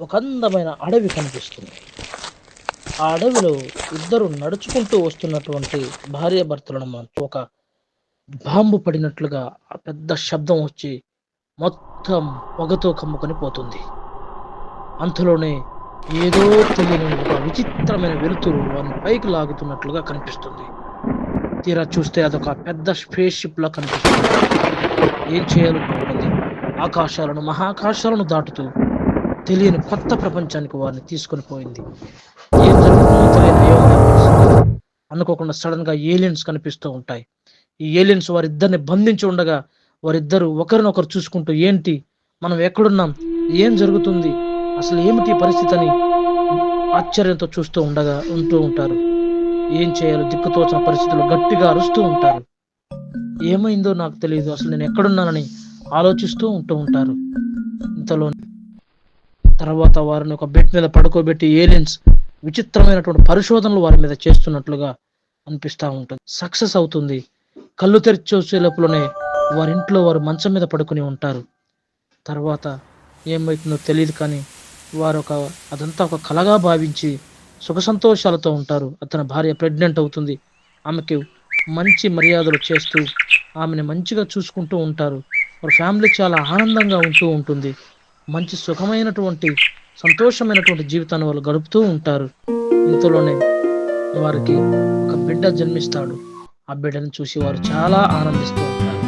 ఒక అందమైన అడవి కనిపిస్తుంది. ఆ అడవిలో ఇద్దరు నడుచుకుంటూ వస్తున్నటువంటి భార్యాభర్తలను ఒక బాంబు పడినట్లుగా ఆ పెద్ద శబ్దం వచ్చి మొత్తం పొగతో కమ్ముకొని పోతుంది. అంతలోనే ఏదో తెలియని ఒక విచిత్రమైన వెలుతురు వారిని పైకి లాగుతున్నట్లుగా కనిపిస్తుంది. తీరా చూస్తే అదొక పెద్ద స్పేస్ షిప్ లా కనిపిస్తుంది. ఏం చేయాలో తోచని ఆకాశాలను, మహాకాశాలను దాటుతూ తెలియని కొత్త ప్రపంచానికి వారిని తీసుకొని పోయింది. ఏం జరుగుతుందో తెలియని అయోమయ పరిస్థితి. అనుకోకుండా సడన్ గా ఏలియన్స్ కనిపిస్తూ ఉంటాయి. ఈ ఏలియన్స్ వారిద్దరిని బంధించి ఉండగా వారిద్దరూ ఒకరినొకరు చూసుకుంటూ ఏంటి? మనం ఎక్కడున్నాం? ఏం జరుగుతుంది? అసలు ఏమిటి ఈ పరిస్థితి అని ఆశ్చర్యంతో చూస్తూ ఉంటూ ఉంటారు. ఏం చేయాలో దిక్కుతోచని పరిస్థితుల్లో గట్టిగా అరుస్తూ ఉంటారు. ఏమైందో నాకు తెలీదు. అసలు నేను ఎక్కడున్నానని ఆలోచిస్తూ ఉంటారు. ఇంతలో తర్వాత వారిని ఒక బెడ్ మీద పడుకోబెట్టి ఏలియన్స్ విచిత్రమైనటువంటి పరిశోధనలు వారి మీద చేస్తున్నట్లుగా అనిపిస్తా ఉంటుంది. సక్సెస్ అవుతుంది. కళ్ళు తెరిచి చూసే లోపలనే వారి ఇంట్లో వారు మంచం మీద పడుకుని ఉంటారు. తర్వాత ఏమవుతుందో తెలియదు కానీ అదంతా ఒక కలగా భావించి సుఖ సంతోషాలతో ఉంటారు. అతని భార్య ప్రెగ్నెంట్ అవుతుంది. ఆమెకి మంచి మర్యాదలు చేస్తూ ఆమెను మంచిగా చూసుకుంటూ ఉంటారు. వారి ఫ్యామిలీ చాలా ఆనందంగా ఉంటుంది. మంచి సుఖమైనటువంటి సంతోషమైనటువంటి జీవితాన్ని వాళ్ళు గడుపుతూ ఉంటారు. ఇంతలోనే వారికి ఒక బిడ్డ జన్మిస్తాడు. ఆ బిడ్డను చూసి వారు చాలా ఆనందిస్తూ ఉంటారు.